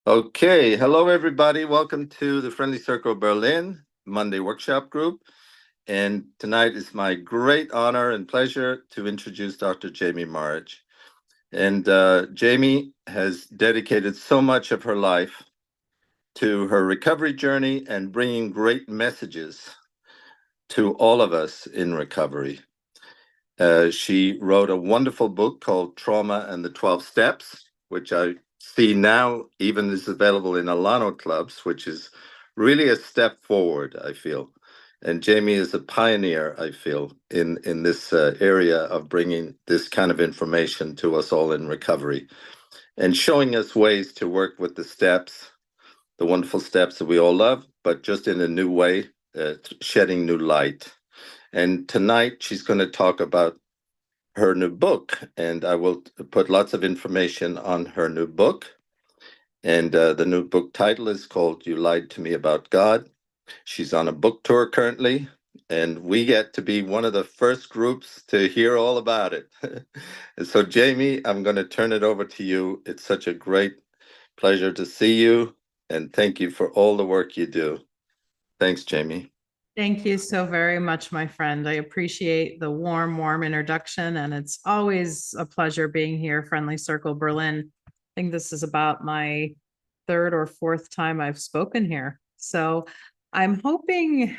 Okay, hello everybody. Welcome to the Friendly Circle Berlin Monday Workshop Group. And tonight is my great honor and pleasure to introduce Dr. Jamie Marich. And Jamie has dedicated so much of her life to her recovery journey and bringing great messages to all of us in recovery. She wrote a wonderful book called Trauma and the 12 Steps, which I see now even is available in Alano clubs, which is really a step forward, I feel. And Jamie is a pioneer, I feel, in this area of bringing this kind of information to us all in recovery and showing us ways to work with the steps, the wonderful steps that we all love, but just in a new way, shedding new light. And tonight she's going to talk about her new book, and I will put lots of information on her new book. And the new book title is called You Lied to Me About God. She's on a book tour currently, and we get to be one of the first groups to hear all about it. And so, Jamie, I'm going to turn it over to you. It's such a great pleasure to see you, and thank you for all the work you do. Thanks, Jamie. Thank you so very much, my friend. I appreciate the warm introduction, and it's always a pleasure being here, Friendly Circle Berlin. I think this is about my third or fourth time I've spoken here. So I'm hoping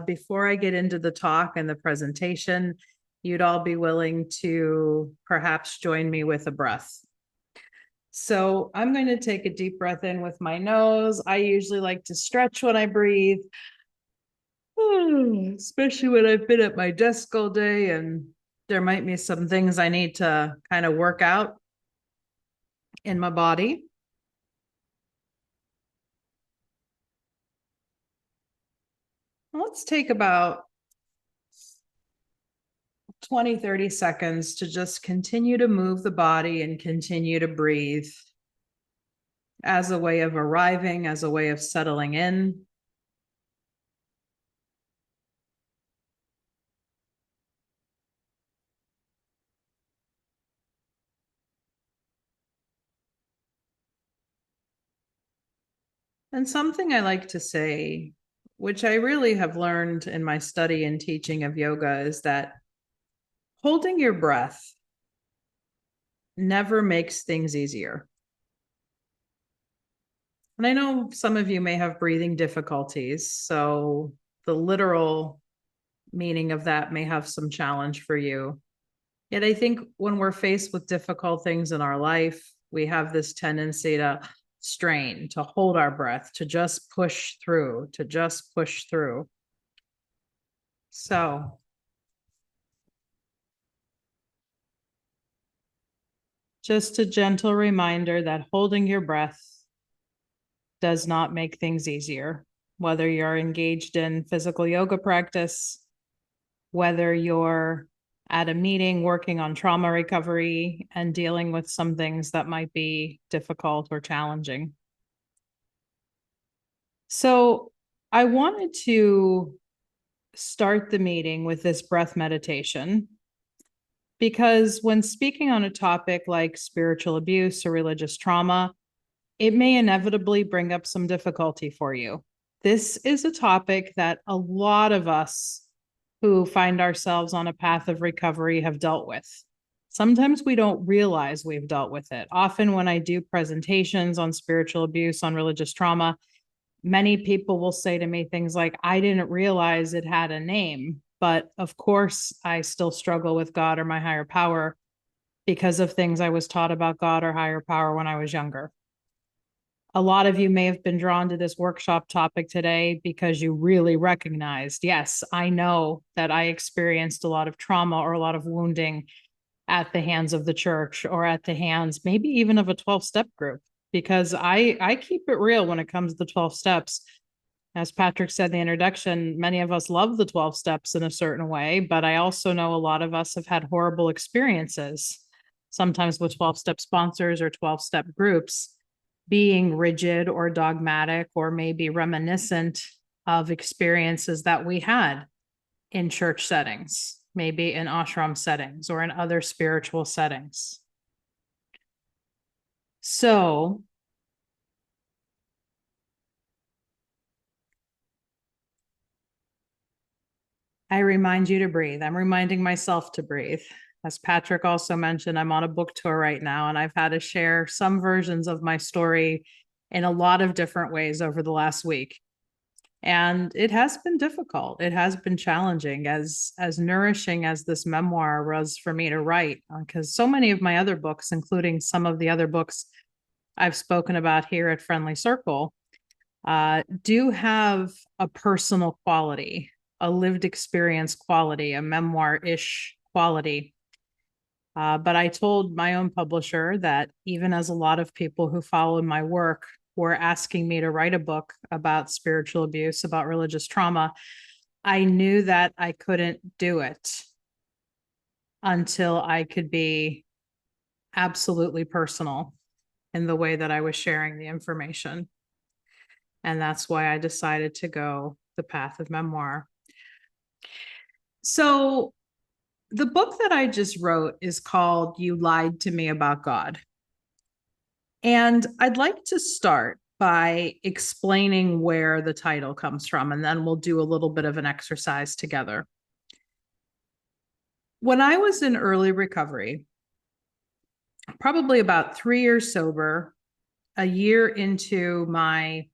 before I get into the talk and the presentation, you'd all be willing to perhaps join me with a breath. So I'm going to take a deep breath in with my nose. I usually like to stretch when I breathe. Especially when I've been at my desk all day and there might be some things I need to kind of work out in my body. Let's take about 20, 30 seconds to just continue to move the body and continue to breathe as a way of arriving, as a way of settling in. And something I like to say, which I really have learned in my study and teaching of yoga, is that holding your breath never makes things easier. And I know some of you may have breathing difficulties, so the literal meaning of that may have some challenge for you. Yet I think when we're faced with difficult things in our life, we have this tendency to strain, to hold our breath, to just push through, So just a gentle reminder that holding your breath does not make things easier, whether you're engaged in physical yoga practice, whether you're at a meeting working on trauma recovery and dealing with some things that might be difficult or challenging. So I wanted to start the meeting with this breath meditation because when speaking on a topic like spiritual abuse or religious trauma, it may inevitably bring up some difficulty for you. This is a topic that a lot of us who find ourselves on a path of recovery have dealt with. Sometimes we don't realize we've dealt with it. Often when I do presentations on spiritual abuse, on religious trauma, many people will say to me things like, I didn't realize it had a name, but of course I still struggle with God or my higher power because of things I was taught about God or higher power when I was younger. A lot of you may have been drawn to this workshop topic today because you really recognized, yes, I know that I experienced a lot of trauma or a lot of wounding at the hands of the church or at the hands, maybe even of a 12-step group, because I keep it real when it comes to the 12 steps. As Patrick said in the introduction, many of us love the 12 steps in a certain way, but I also know a lot of us have had horrible experiences, sometimes with 12-step sponsors or 12-step groups, being rigid or dogmatic or maybe reminiscent of experiences that we had in church settings, maybe in ashram settings or in other spiritual settings. So I remind you to breathe. I'm reminding myself to breathe. As Patrick also mentioned, I'm on a book tour right now, and I've had to share some versions of my story in a lot of different ways over the last week. And it has been difficult. It has been challenging, as nourishing as this memoir was for me to write, because so many of my other books, including some of the other books I've spoken about here at Friendly Circle, do have a personal quality, a lived experience quality, a memoir-ish quality. But I told my own publisher that even as a lot of people who followed my work were asking me to write a book about spiritual abuse, about religious trauma, I knew that I couldn't do it until I could be absolutely personal in the way that I was sharing the information. And that's why I decided to go the path of memoir. So the book that I just wrote is called You Lied to Me About God. And I'd like to start by explaining where the title comes from, and then we'll do a little bit of an exercise together. When I was in early recovery, probably about 3 years sober, a year into my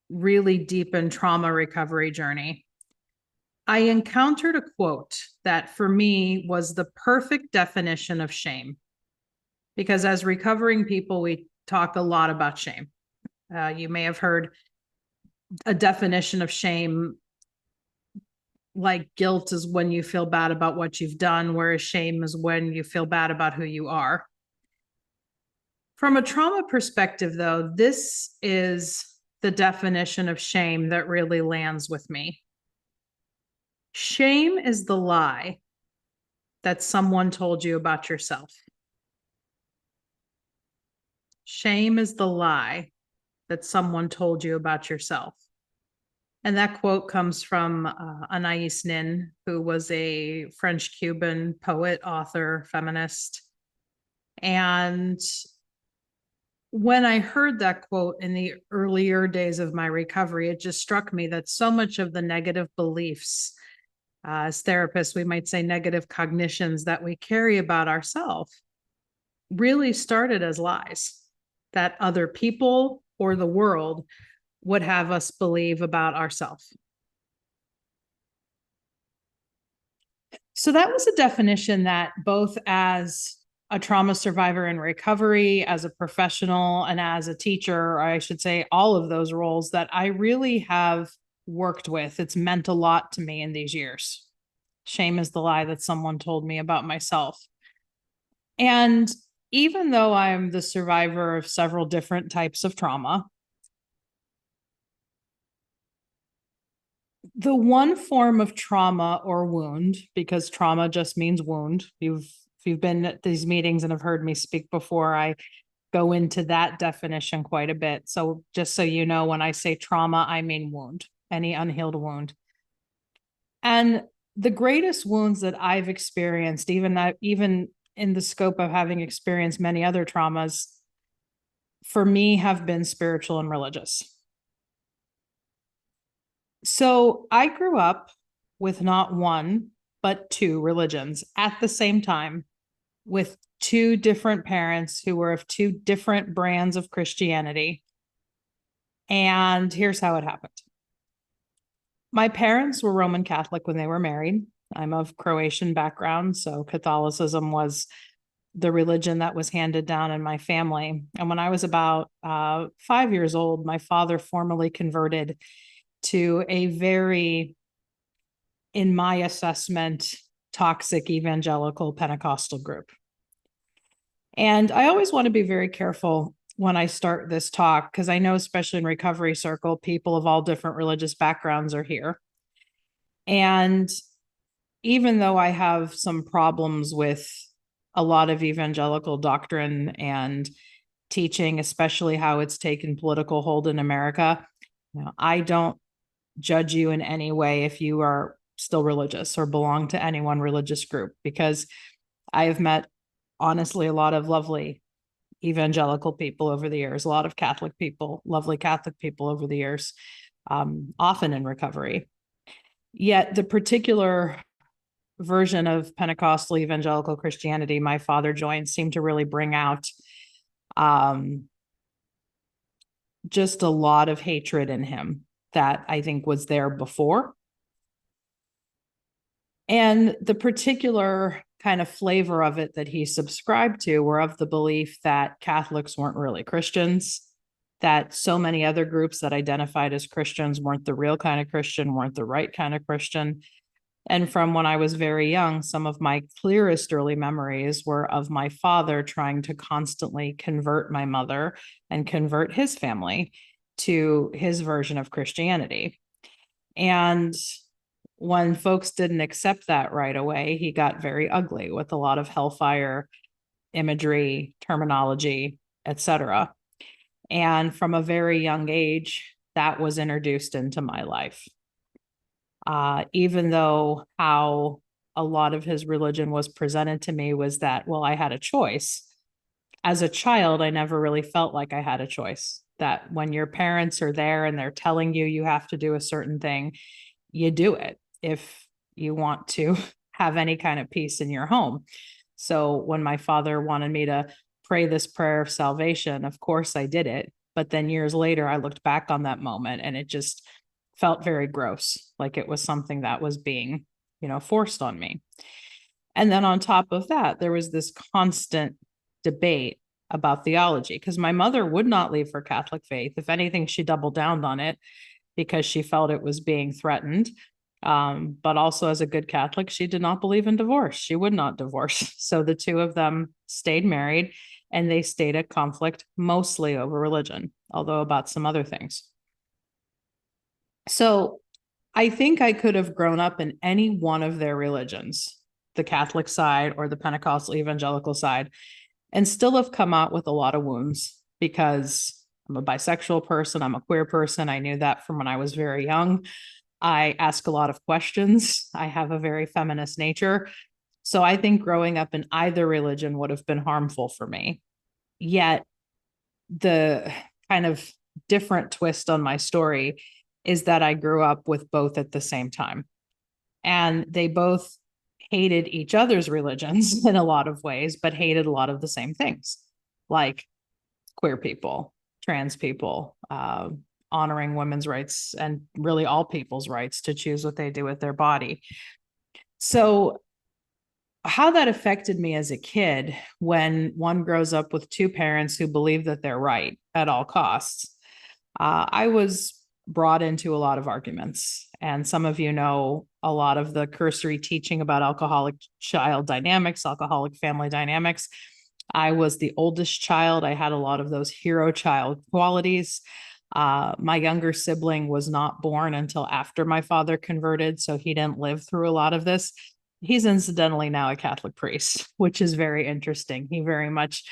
really deep and trauma recovery journey, I encountered a quote that for me was the perfect definition of shame. Because as recovering people, we talk a lot about shame. You may have heard a definition of shame like guilt is when you feel bad about what you've done, whereas shame is when you feel bad about who you are. From a trauma perspective, though, this is the definition of shame that really lands with me. Shame is the lie that someone told you about yourself. Shame is the lie that someone told you about yourself. And that quote comes from Anais Nin, who was a French-Cuban poet, author, feminist. And when I heard that quote in the earlier days of my recovery, it just struck me that so much of the negative beliefs, as therapists, we might say negative cognitions that we carry about ourselves, really started as lies that other people or the world would have us believe about ourselves. So that was a definition that both as a trauma survivor in recovery, as a professional, and as a teacher, or I should say all of those roles that I really have worked with. It's meant a lot to me in these years. Shame is the lie that someone told me about myself. And even though I'm the survivor of several different types of trauma, the one form of trauma or wound, because trauma just means wound. If you've been at these meetings and have heard me speak before, I go into that definition quite a bit. So just so you know, when I say trauma, I mean wound, any unhealed wound. And the greatest wounds that I've experienced, even in the scope of having experienced many other traumas, for me have been spiritual and religious. So I grew up with not one, but two religions at the same time, with two different parents who were of two different brands of Christianity. And here's how it happened. My parents were Roman Catholic when they were married. I'm of Croatian background, so Catholicism was the religion that was handed down in my family. And when I was about 5 years old, my father formally converted to a very, in my assessment, toxic evangelical Pentecostal group. And I always want to be very careful when I start this talk, because I know, especially in recovery circle, people of all different religious backgrounds are here. And even though I have some problems with a lot of evangelical doctrine and teaching, especially how it's taken political hold in America, I don't judge you in any way if you are still religious or belong to any one religious group, because I have met, honestly, a lot of lovely evangelical people over the years, a lot of Catholic people, lovely Catholic people over the years, often in recovery. Yet the particular version of Pentecostal evangelical Christianity my father joined seemed to really bring out just a lot of hatred in him that I think was there before. And the particular kind of flavor of it that he subscribed to were of the belief that Catholics weren't really Christians, that so many other groups that identified as Christians weren't the real kind of Christian, weren't the right kind of Christian. And from when I was very young, some of my clearest early memories were of my father trying to constantly convert my mother and convert his family to his version of Christianity. And when folks didn't accept that right away, he got very ugly with a lot of hellfire imagery, terminology, etc. And from a very young age, that was introduced into my life. Even though how a lot of his religion was presented to me was that, well, I had a choice. As a child, I never really felt like I had a choice. That when your parents are there and they're telling you you have to do a certain thing, you do it if you want to have any kind of peace in your home. So when my father wanted me to pray this prayer of salvation, of course I did it. But then years later, I looked back on that moment and it just felt very gross, like it was something that was being, forced on me. And then on top of that, there was this constant debate about theology because my mother would not leave her Catholic faith. If anything, she doubled down on it because she felt it was being threatened. But also, as a good Catholic, she did not believe in divorce. She would not divorce. So the two of them stayed married and they stayed at conflict mostly over religion, although about some other things. So I think I could have grown up in any one of their religions, the Catholic side or the Pentecostal evangelical side, and still have come out with a lot of wounds because I'm a bisexual person, I'm a queer person. I knew that from when I was very young. I ask a lot of questions. I have a very feminist nature. So I think growing up in either religion would have been harmful for me. Yet the kind of different twist on my story is that I grew up with both at the same time. And they both hated each other's religions in a lot of ways, but hated a lot of the same things, like queer people, trans people, honoring women's rights and really all people's rights to choose what they do with their body. So how that affected me as a kid when one grows up with two parents who believe that they're right at all costs. I was brought into a lot of arguments. And some of you know a lot of the cursory teaching about alcoholic child dynamics, alcoholic family dynamics. I was the oldest child. I had a lot of those hero child qualities. My younger sibling was not born until after my father converted, so he didn't live through a lot of this. He's incidentally now a Catholic priest, which is very interesting. He very much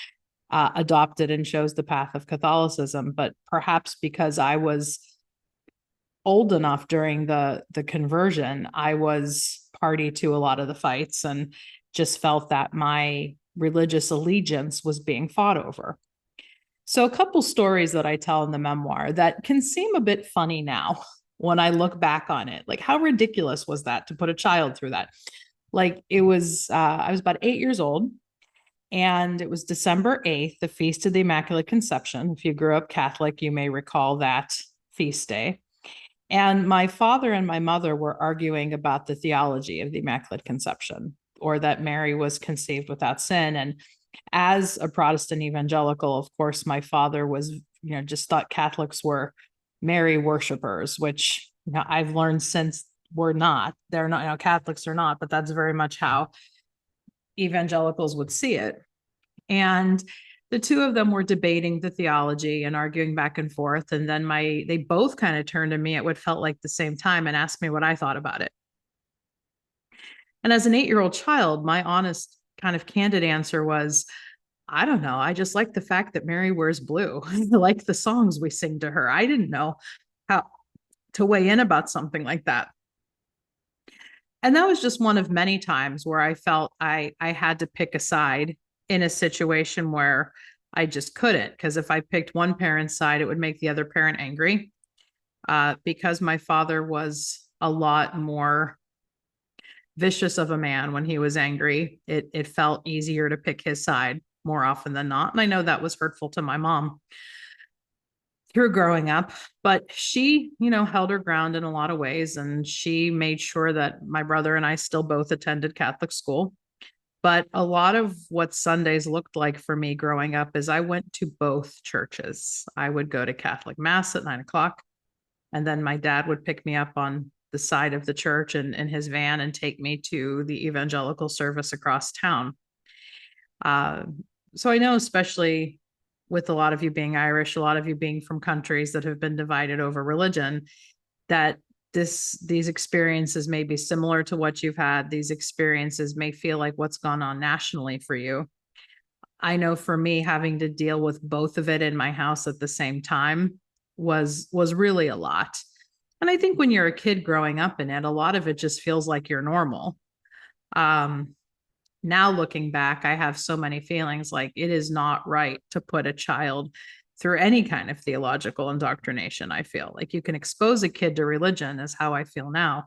adopted and chose the path of Catholicism, but perhaps because I was old enough during the conversion, I was party to a lot of the fights and just felt that my religious allegiance was being fought over. So a couple stories that I tell in the memoir that can seem a bit funny now when I look back on it. Like, how ridiculous was that to put a child through that? Like, it was, I was about 8 years old, and it was December 8th, the Feast of the Immaculate Conception. If you grew up Catholic, you may recall that feast day. And my father and my mother were arguing about the theology of the Immaculate Conception, or that Mary was conceived without sin. And as a Protestant evangelical, of course, my father was, just thought Catholics were Mary worshipers, which I've learned since we're not. They're not, Catholics are not, but that's very much how evangelicals would see it. And the two of them were debating the theology and arguing back and forth. And then they both kind of turned to me at what felt like the same time and asked me what I thought about it. And as an 8-year-old child, my honest, kind of candid answer was, I don't know. I just like the fact that Mary wears blue. I like the songs we sing to her. I didn't know how to weigh in about something like that. And that was just one of many times where I felt I had to pick a side in a situation where I just couldn't, because if I picked one parent's side, it would make the other parent angry. Because my father was a lot more vicious of a man when he was angry. It felt easier to pick his side more often than not. And I know that was hurtful to my mom through growing up, but she, held her ground in a lot of ways. And she made sure that my brother and I still both attended Catholic school. But a lot of what Sundays looked like for me growing up is I went to both churches. I would go to Catholic Mass at 9 o'clock, and then my dad would pick me up on the side of the church in his van and take me to the evangelical service across town. Uh, so I know, especially with a lot of you being Irish, a lot of you being from countries that have been divided over religion, that these experiences may be similar to what you've had. These experiences may feel like what's gone on nationally for you. I know for me, having to deal with both of it in my house at the same time was really a lot. And I think when you're a kid growing up in it, a lot of it just feels like you're normal. Now looking back, I have so many feelings like it is not right to put a child through any kind of theological indoctrination. I feel like you can expose a kid to religion is how I feel now,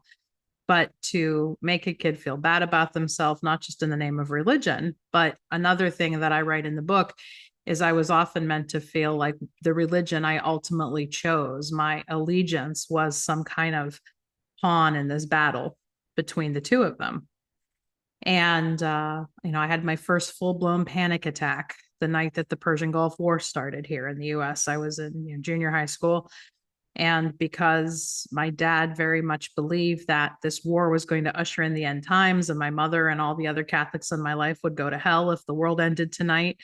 but to make a kid feel bad about themselves, not just in the name of religion, but another thing that I write in the book is I was often meant to feel like the religion I ultimately chose, my allegiance, was some kind of pawn in this battle between the two of them. And, I had my first full blown panic attack the night that the Persian Gulf War started here in the US. I was in junior high school. And because my dad very much believed that this war was going to usher in the end times and my mother and all the other Catholics in my life would go to hell if the world ended tonight,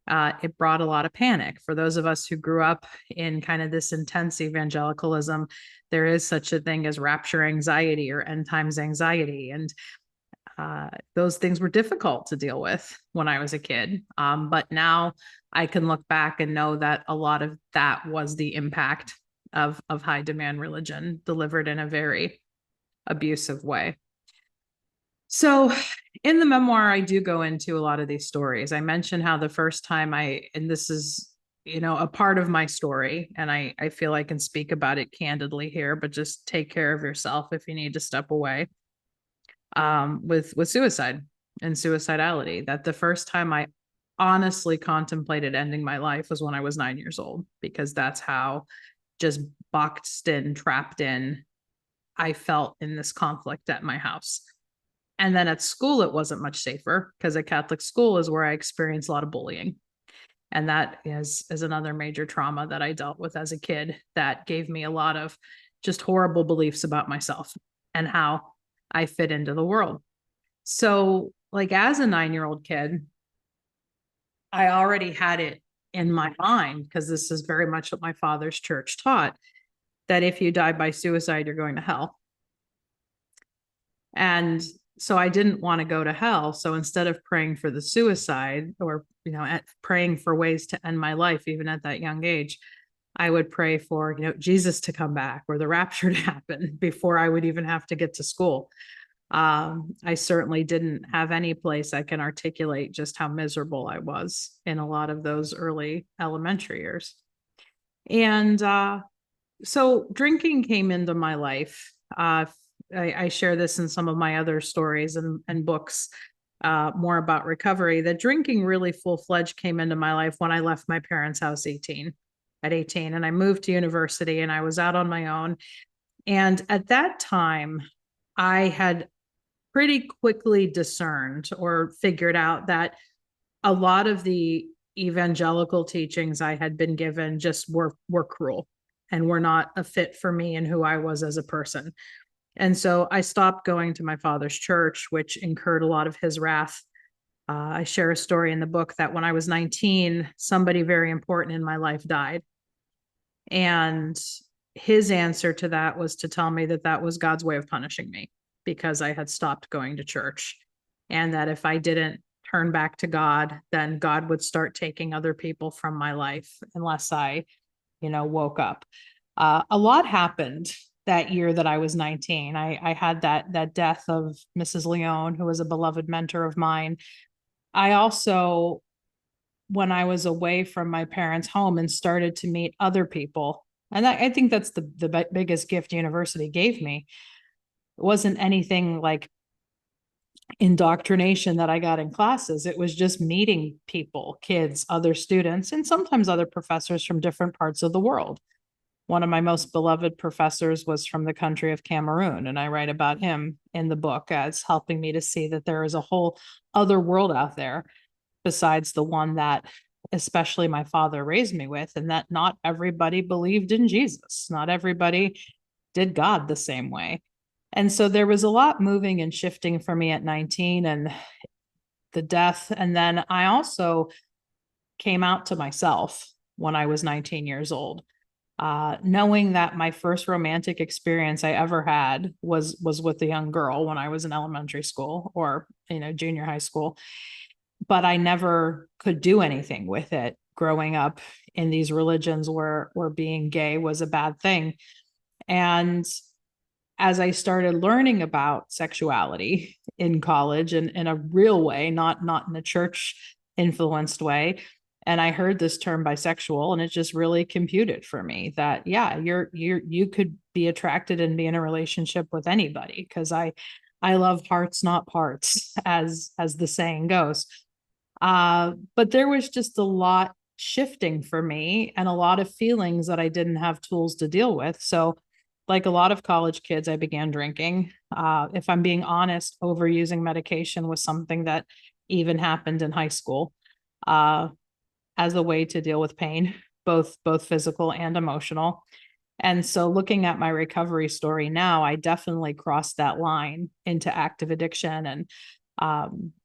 it brought a lot of panic. For those of us who grew up in kind of this intense evangelicalism, there is such a thing as rapture anxiety or end times anxiety. And those things were difficult to deal with when I was a kid. But now I can look back and know that a lot of that was the impact of high demand religion delivered in a very abusive way. So in the memoir, I do go into a lot of these stories. I mentioned how the first time and this is, a part of my story, and I feel I can speak about it candidly here, but just take care of yourself if you need to step away. With suicide and suicidality, that the first time I honestly contemplated ending my life was when I was 9 years old, because that's how just boxed in, trapped in I felt in this conflict at my house. And then at school, it wasn't much safer, because at Catholic school is where I experienced a lot of bullying. And that is another major trauma that I dealt with as a kid that gave me a lot of just horrible beliefs about myself and how I fit into the world. So, like, as a 9-year-old kid, I already had it in my mind, because this is very much what my father's church taught, that if you die by suicide, you're going to hell. And so I didn't want to go to hell. So instead of praying for the suicide, or, praying for ways to end my life, even at that young age, I would pray for, Jesus to come back or the rapture to happen before I would even have to get to school. I certainly didn't have any place I can articulate just how miserable I was in a lot of those early elementary years. And so drinking came into my life. I share this in some of my other stories and books, more about recovery, that drinking really full-fledged came into my life when I left my parents' house at 18, and I moved to university and I was out on my own. And at that time, I had pretty quickly discerned or figured out that a lot of the evangelical teachings I had been given just were cruel and were not a fit for me and who I was as a person. And so I stopped going to my father's church, which incurred a lot of his wrath. I share a story in the book that when I was 19, somebody very important in my life died. And his answer to that was to tell me that that was God's way of punishing me, because I had stopped going to church, and that if I didn't turn back to God, then God would start taking other people from my life unless I, woke up. A lot happened that year that I was 19. I had that death of Mrs. Leone, who was a beloved mentor of mine. I also, when I was away from my parents' home and started to meet other people, and I think that's the biggest gift university gave me, It wasn't anything like indoctrination that I got in classes. It was just meeting people, kids, other students, and sometimes other professors from different parts of the world. One of my most beloved professors was from the country of Cameroon, and I write about him in the book as helping me to see that there is a whole other world out there besides the one that especially my father raised me with, and that not everybody believed in Jesus. Not everybody did God the same way. And so there was a lot moving and shifting for me at 19 and the death. And then I also came out to myself when I was 19 years old, knowing that my first romantic experience I ever had was with a young girl when I was in elementary school or, junior high school. But I never could do anything with it growing up in these religions where being gay was a bad thing. And as I started learning about sexuality in college and in a real way, not in a church influenced way, and I heard this term bisexual, and it just really computed for me that, yeah, you could be attracted and be in a relationship with anybody, because I love hearts, not parts, as the saying goes. But there was just a lot shifting for me and a lot of feelings that I didn't have tools to deal with. So, like a lot of college kids, I began drinking. If I'm being honest, overusing medication was something that even happened in high school, as a way to deal with pain, both physical and emotional. And so looking at my recovery story now, I definitely crossed that line into active addiction and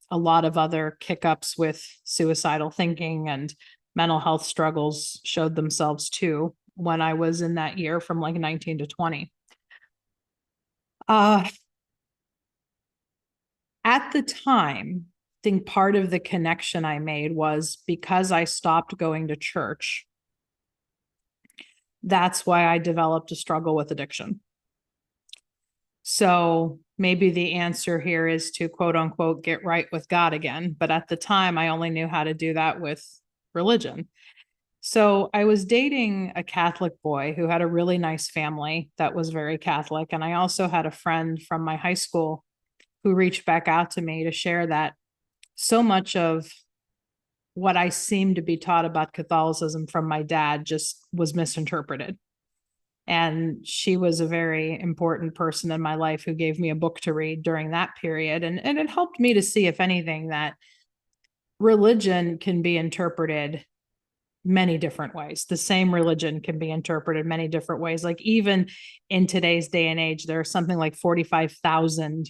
a lot of other kick-ups with suicidal thinking and mental health struggles showed themselves too when I was in that year from like 19 to 20. At the time, I think part of the connection I made was because I stopped going to church. That's why I developed a struggle with addiction. So maybe the answer here is to quote unquote get right with God again. But at the time, I only knew how to do that with religion. So I was dating a Catholic boy who had a really nice family that was very Catholic. And I also had a friend from my high school who reached back out to me to share that so much of what I seemed to be taught about Catholicism from my dad just was misinterpreted. And she was a very important person in my life who gave me a book to read during that period. And it helped me to see, if anything, that religion can be interpreted many different ways. The same religion can be interpreted many different ways. Like even in today's day and age, there are something like 45,000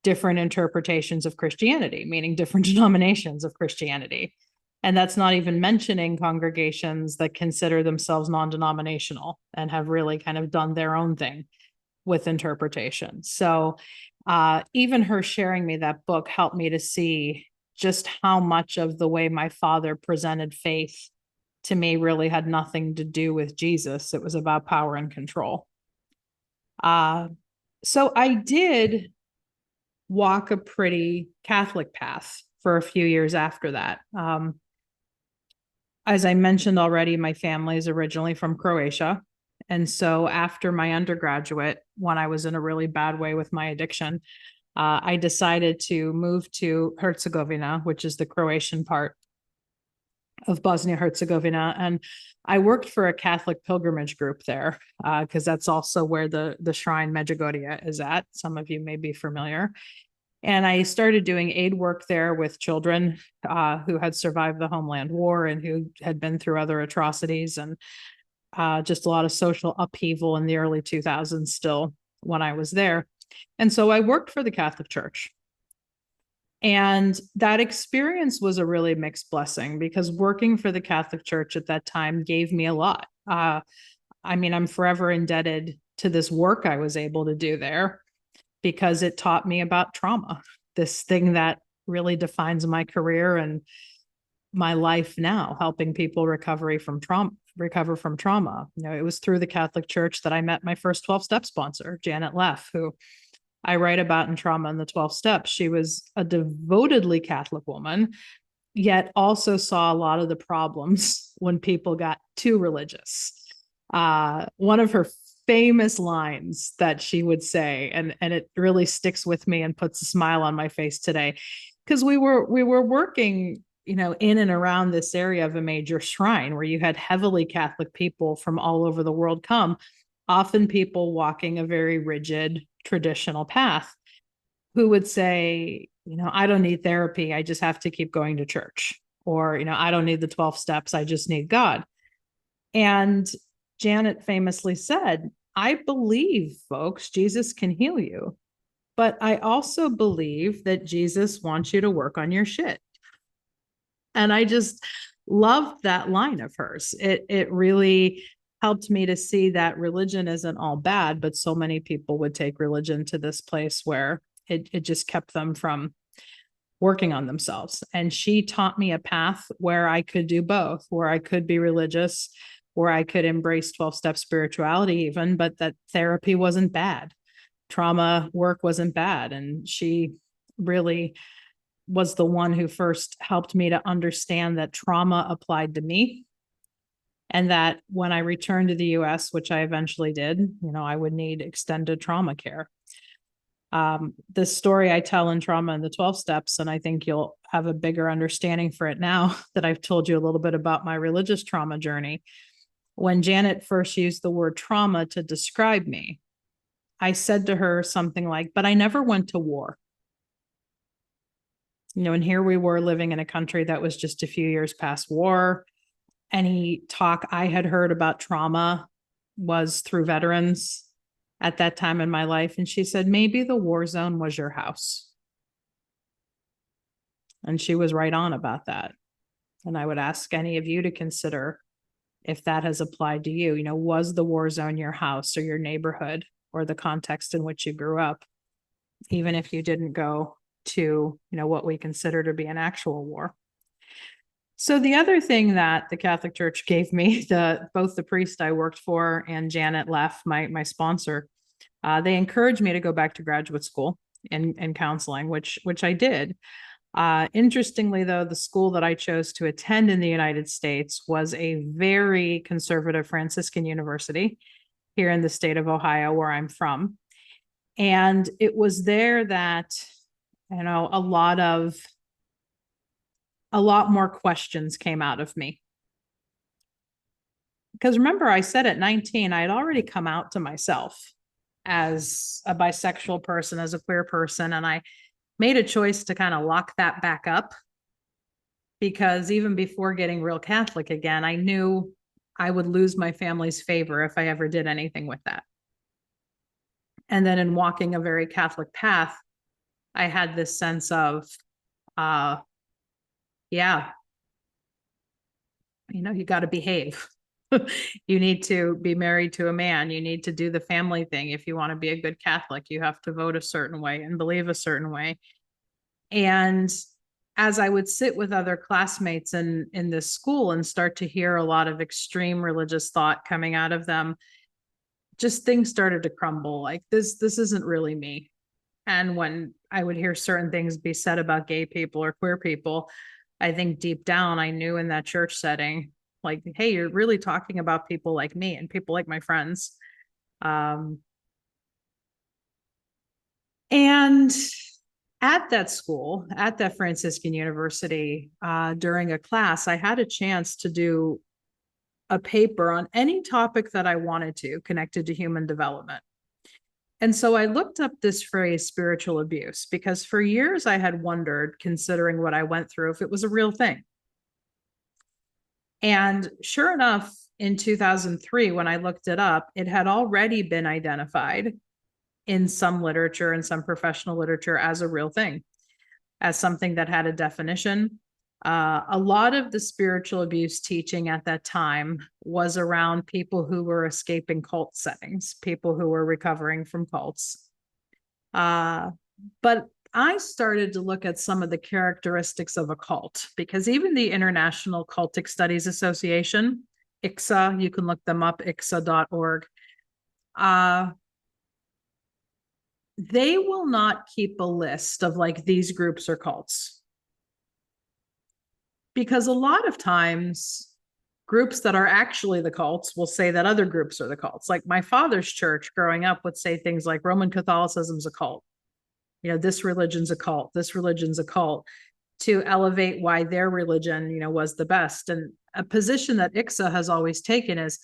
different interpretations of Christianity, meaning different denominations of Christianity. And that's not even mentioning congregations that consider themselves non-denominational and have really kind of done their own thing with interpretation. So even her sharing me that book helped me to see just how much of the way my father presented faith to me really had nothing to do with Jesus. It was about power and control. So I did walk a pretty Catholic path for a few years after that. As I mentioned already, my family is originally from Croatia. And so after my undergraduate, when I was in a really bad way with my addiction, I decided to move to Herzegovina, which is the Croatian part of Bosnia-Herzegovina. And I worked for a Catholic pilgrimage group there, because that's also where the shrine Medjugorje is at. Some of you may be familiar. And I started doing aid work there with children who had survived the Homeland War and who had been through other atrocities, and just a lot of social upheaval in the early 2000s still when I was there. And so I worked for the Catholic Church. And that experience was a really mixed blessing, because working for the Catholic Church at that time gave me a lot. I mean, I'm forever indebted to this work I was able to do there, because it taught me about trauma, this thing that really defines my career and my life now, helping people recover from trauma. It was through the Catholic Church that I met my first 12-step sponsor, Janet Leff, who I write about in Trauma and the 12 Steps. She was a devotedly Catholic woman, yet also saw a lot of the problems when people got too religious. One of her famous lines that she would say, and it really sticks with me and puts a smile on my face today, because we were working, in and around this area of a major shrine where you had heavily Catholic people from all over the world come, often people walking a very rigid traditional path, who would say, I don't need therapy, I just have to keep going to church, or I don't need the 12 steps, I just need God. And Janet famously said, I believe, folks, Jesus can heal you, but I also believe that Jesus wants you to work on your shit. And I just loved that line of hers. It really helped me to see that religion isn't all bad, but so many people would take religion to this place where it just kept them from working on themselves. And she taught me a path where I could do both, where I could be religious, where I could embrace 12-step spirituality even, but that therapy wasn't bad. Trauma work wasn't bad. And she really was the one who first helped me to understand that trauma applied to me. And that when I returned to the US, which I eventually did, I would need extended trauma care. This story I tell in Trauma and the 12 Steps, and I think you'll have a bigger understanding for it now that I've told you a little bit about my religious trauma journey. When Janet first used the word trauma to describe me, I said to her something like, but I never went to war. And here we were living in a country that was just a few years past war. Any talk I had heard about trauma was through veterans at that time in my life. And she said, maybe the war zone was your house. And she was right on about that. And I would ask any of you to consider if that has applied to you. Was the war zone your house or your neighborhood or the context in which you grew up, even if you didn't go to, what we consider to be an actual war? So the other thing that the Catholic Church gave me, both the priest I worked for and Janet Leff, my sponsor, they encouraged me to go back to graduate school in counseling, which I did. Interestingly, though, the school that I chose to attend in the United States was a very conservative Franciscan university here in the state of Ohio, where I'm from. And it was there that, a lot more questions came out of me. Because remember, I said at 19, I had already come out to myself as a bisexual person, as a queer person, and I made a choice to kind of lock that back up, because even before getting real Catholic again, I knew I would lose my family's favor if I ever did anything with that. And then in walking a very Catholic path, I had this sense of, you got to behave. You need to be married to a man. You need to do the family thing. If you want to be a good Catholic, you have to vote a certain way and believe a certain way. And as I would sit with other classmates in this school and start to hear a lot of extreme religious thought coming out of them, just things started to crumble. Like this isn't really me. And when I would hear certain things be said about gay people or queer people, I think deep down, I knew in that church setting, like, hey, you're really talking about people like me and people like my friends. And at that school, at that Franciscan university, during a class, I had a chance to do a paper on any topic that I wanted to connected to human development. And so I looked up this phrase, spiritual abuse, because for years I had wondered, considering what I went through, if it was a real thing. And sure enough, in 2003, when I looked it up, it had already been identified in some literature and some professional literature as a real thing, as something that had a definition. A lot of the spiritual abuse teaching at that time was around people who were escaping cult settings, people who were recovering from cults. But I started to look at some of the characteristics of a cult, because even the International Cultic Studies Association, ICSA, you can look them up, ICSA.org, they will not keep a list of like these groups or cults. Because a lot of times groups that are actually the cults will say that other groups are the cults. Like my father's church growing up would say things like Roman Catholicism's a cult. You know, this religion's a cult, this religion's a cult, to elevate why their religion, you know, was the best. And a position that ICSA has always taken is,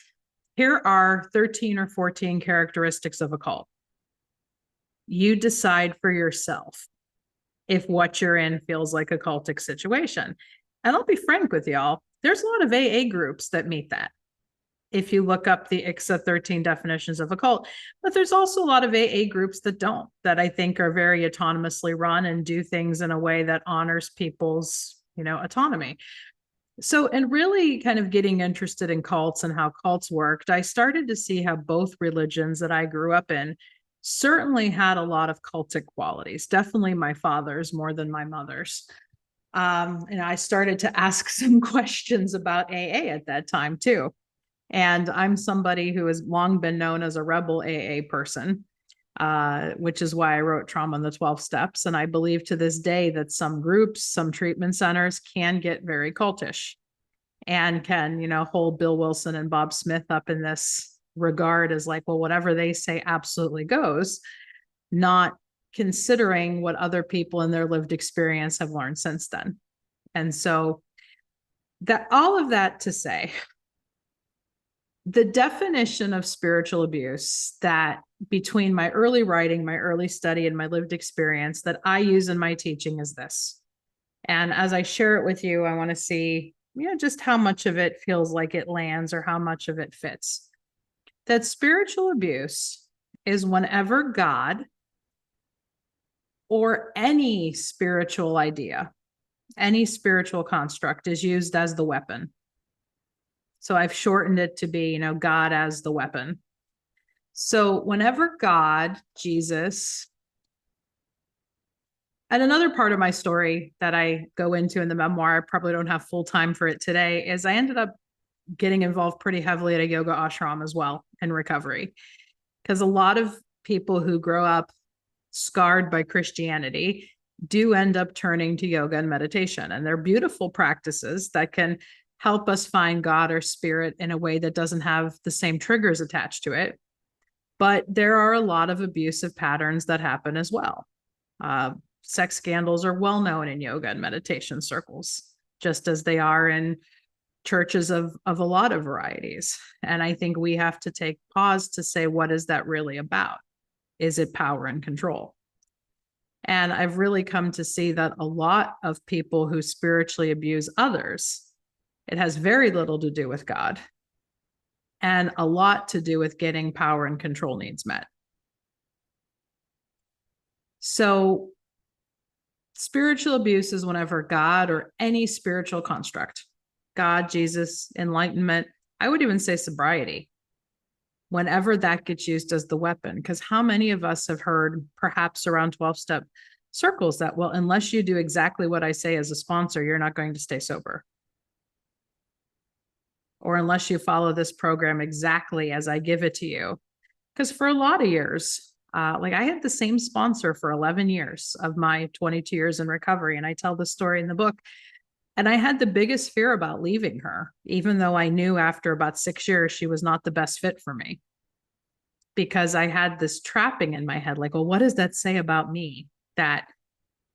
here are 13 or 14 characteristics of a cult. You decide for yourself if what you're in feels like a cultic situation. And I'll be frank with y'all, there's a lot of AA groups that meet that. If you look up the ICSA 13 definitions of a cult, but there's also a lot of AA groups that don't, that I think are very autonomously run and do things in a way that honors people's, you know, autonomy. So, and really kind of getting interested in cults and how cults worked, I started to see how both religions that I grew up in certainly had a lot of cultic qualities, definitely my father's more than my mother's. And I started to ask some questions about AA at that time too. And I'm somebody who has long been known as a rebel AA person, which is why I wrote Trauma in the 12 Steps. And I believe to this day that some groups, some treatment centers can get very cultish and can, you know, hold Bill Wilson and Bob Smith up in this regard as like, well, whatever they say absolutely goes, not considering what other people in their lived experience have learned since then. And so that all of that to say, the definition of spiritual abuse that between my early writing, my early study, and my lived experience that I use in my teaching is this. And as I share it with you, I want to see, you know, just how much of it feels like it lands or how much of it fits. That spiritual abuse is whenever God or any spiritual idea, any spiritual construct is used as the weapon. So I've shortened it to be, you know, God as the weapon. So whenever God, Jesus, and another part of my story that I go into in the memoir, I probably don't have full time for it today, is I ended up getting involved pretty heavily at a yoga ashram as well in recovery. Because a lot of people who grow up scarred by Christianity do end up turning to yoga and meditation. And they're beautiful practices that can help us find God or spirit in a way that doesn't have the same triggers attached to it. But there are a lot of abusive patterns that happen as well. Sex scandals are well known in yoga and meditation circles, just as they are in churches of a lot of varieties. And I think we have to take pause to say, what is that really about? Is it power and control? And I've really come to see that a lot of people who spiritually abuse others, it has very little to do with God and a lot to do with getting power and control needs met. So spiritual abuse is whenever God or any spiritual construct, God, Jesus, enlightenment, I would even say sobriety, whenever that gets used as the weapon. Because how many of us have heard, perhaps around 12-step circles, that, well, unless you do exactly what I say as a sponsor, you're not going to stay sober. Or unless you follow this program exactly as I give it to you. Because for a lot of years, like I had the same sponsor for 11 years of my 22 years in recovery. And I tell the story in the book. And I had the biggest fear about leaving her, even though I knew after about 6 years, she was not the best fit for me. Because I had this trapping in my head, like, well, what does that say about me? That,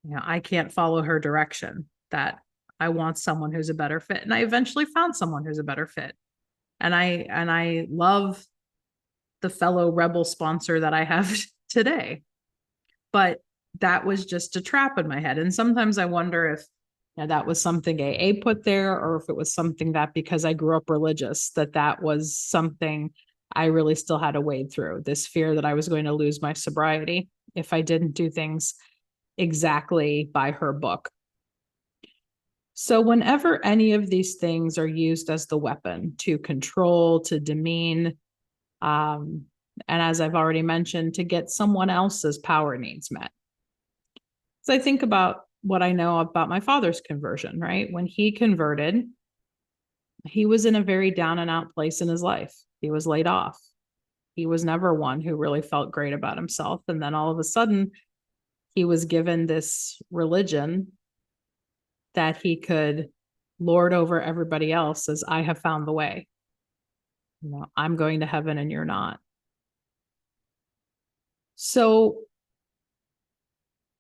you know, I can't follow her direction, that I want someone who's a better fit. And I eventually found someone who's a better fit. And I love the fellow rebel sponsor that I have today. But that was just a trap in my head. And sometimes I wonder if, you know, that was something AA put there, or if it was something that because I grew up religious, that was something I really still had to wade through, this fear that I was going to lose my sobriety if I didn't do things exactly by her book. So whenever any of these things are used as the weapon to control, to demean, and as I've already mentioned, to get someone else's power needs met. So I think about what I know about my father's conversion, right? When he converted, he was in a very down and out place in his life. He was laid off. He was never one who really felt great about himself. And then all of a sudden, he was given this religion that he could lord over everybody else as I have found the way. I'm going to heaven and you're not. So,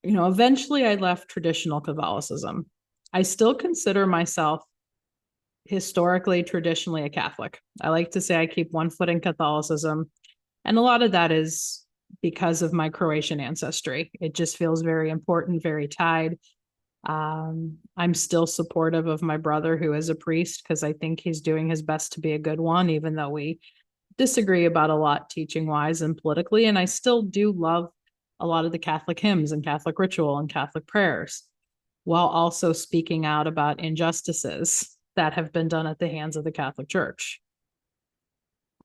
eventually I left traditional Catholicism. I still consider myself historically, traditionally a Catholic. I like to say I keep one foot in Catholicism. And a lot of that is because of my Croatian ancestry. It just feels very important, very tied. I'm still supportive of my brother who is a priest because I think he's doing his best to be a good one, even though we disagree about a lot teaching wise and politically. And I still do love a lot of the Catholic hymns and Catholic ritual and Catholic prayers, while also speaking out about injustices that have been done at the hands of the Catholic Church.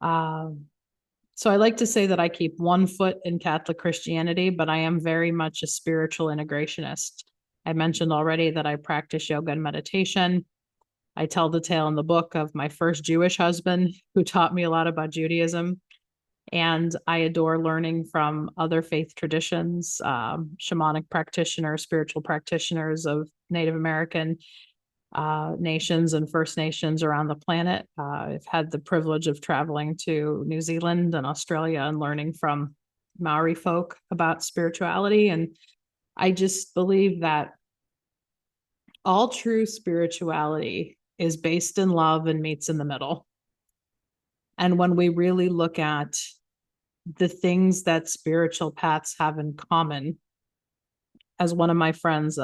So I like to say that I keep one foot in Catholic Christianity, but I am very much a spiritual integrationist. I mentioned already that I practice yoga and meditation. I tell the tale in the book of my first Jewish husband who taught me a lot about Judaism. And I adore learning from other faith traditions, shamanic practitioners, spiritual practitioners of Native American nations and First Nations around the planet. I've had the privilege of traveling to New Zealand and Australia and learning from Maori folk about spirituality. And I just believe that all true spirituality is based in love and meets in the middle. And when we really look at the things that spiritual paths have in common, as one of my friends,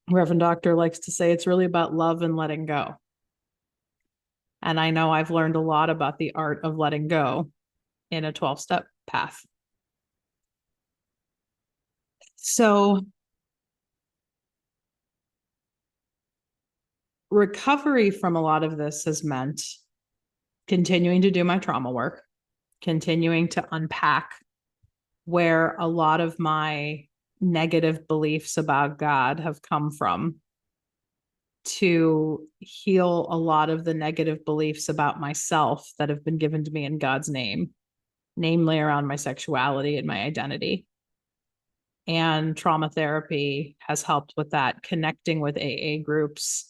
Reverend Doctor, likes to say, it's really about love and letting go. And I know I've learned a lot about the art of letting go in a 12-step path. So recovery from a lot of this has meant continuing to do my trauma work, continuing to unpack where a lot of my negative beliefs about God have come from, to heal a lot of the negative beliefs about myself that have been given to me in God's name, namely around my sexuality and my identity. And trauma therapy has helped with that, connecting with AA groups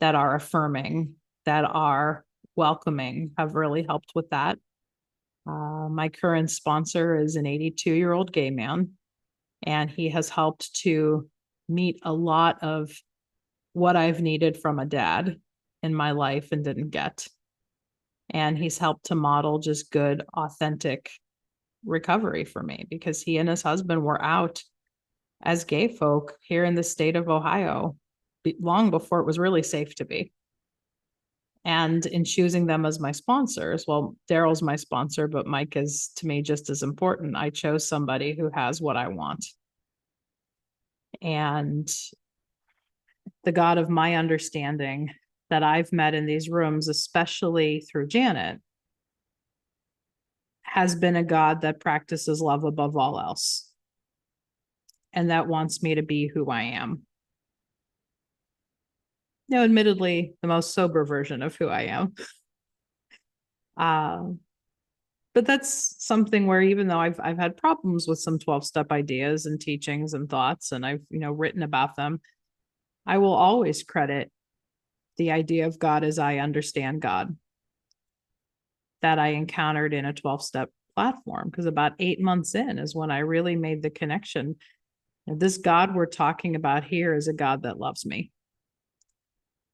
that are affirming, that are welcoming, have really helped with that. My current sponsor is an 82-year-old gay man, and he has helped to meet a lot of what I've needed from a dad in my life and didn't get. And he's helped to model just good, authentic recovery for me, because he and his husband were out as gay folk here in the state of Ohio long before it was really safe to be. And in choosing them as my sponsors, well, Daryl's my sponsor, but Mike is to me just as important. I chose somebody who has what I want. And the God of my understanding that I've met in these rooms, especially through Janet, has been a God that practices love above all else, and that wants me to be who I am. Now, admittedly, the most sober version of who I am. But that's something where, even though I've had problems with some 12-step ideas and teachings and thoughts, and I've written about them, I will always credit the idea of God as I understand God, that I encountered in a 12-step platform, because about 8 months in is when I really made the connection. This God we're talking about here is a God that loves me,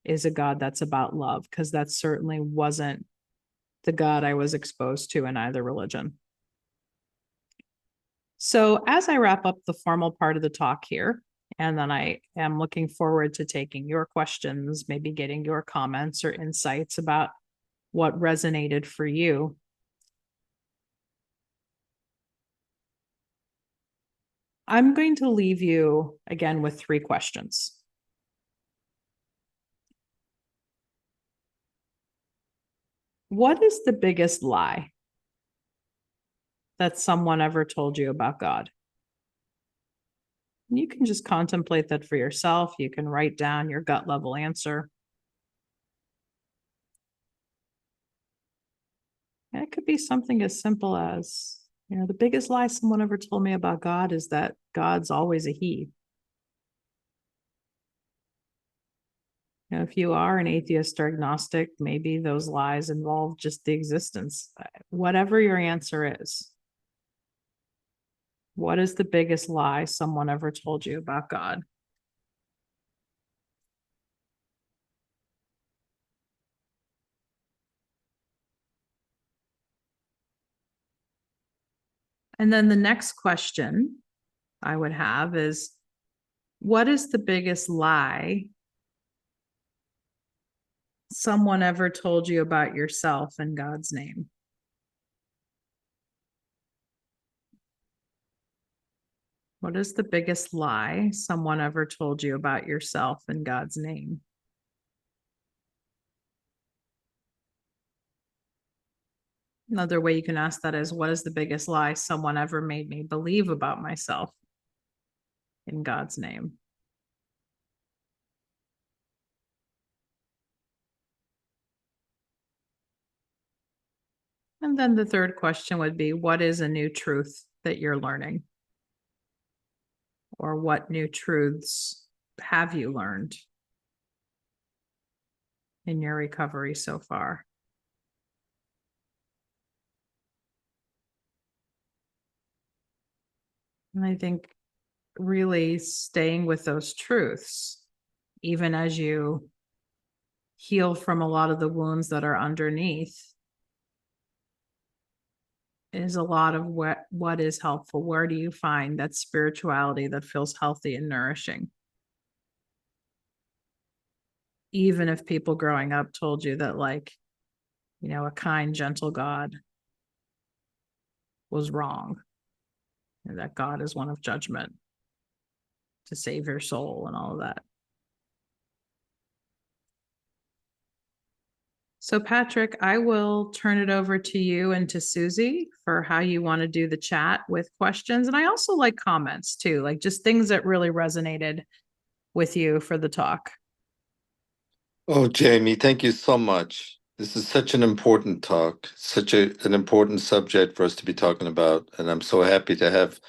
is a God that's about love, because that certainly wasn't the God I was exposed to in either religion. So as I wrap up the formal part of the talk here, and then I am looking forward to taking your questions, maybe getting your comments or insights about what resonated for you. I'm going to leave you again with 3 questions. What is the biggest lie that someone ever told you about God? You can just contemplate that for yourself. You can write down your gut level answer. And it could be something as simple as, the biggest lie someone ever told me about God is that God's always a he. You know, if you are an atheist or agnostic, maybe those lies involve just the existence. Whatever your answer is, what is the biggest lie someone ever told you about God? And then the next question I would have is, what is the biggest lie someone ever told you about yourself in God's name? What is the biggest lie someone ever told you about yourself in God's name? Another way you can ask that is, what is the biggest lie someone ever made me believe about myself in God's name? And then the third question would be, what is a new truth that you're learning? Or what new truths have you learned in your recovery so far? And I think really staying with those truths, even as you heal from a lot of the wounds that are underneath, is a lot of what is helpful. Where do you find that spirituality that feels healthy and nourishing? Even if people growing up told you that, like, you know, a kind, gentle God was wrong, and that God is one of judgment to save your soul and all of that. So, Patrick, I will turn it over to you and to Susie for how you want to do the chat with questions. And I also like comments too, like just things that really resonated with you for the talk. Oh, Jamie, thank you so much. This is such an important talk, an important subject for us to be talking about. And I'm so happy to have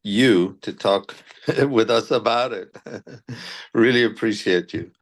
you to talk with us about it. Really appreciate you.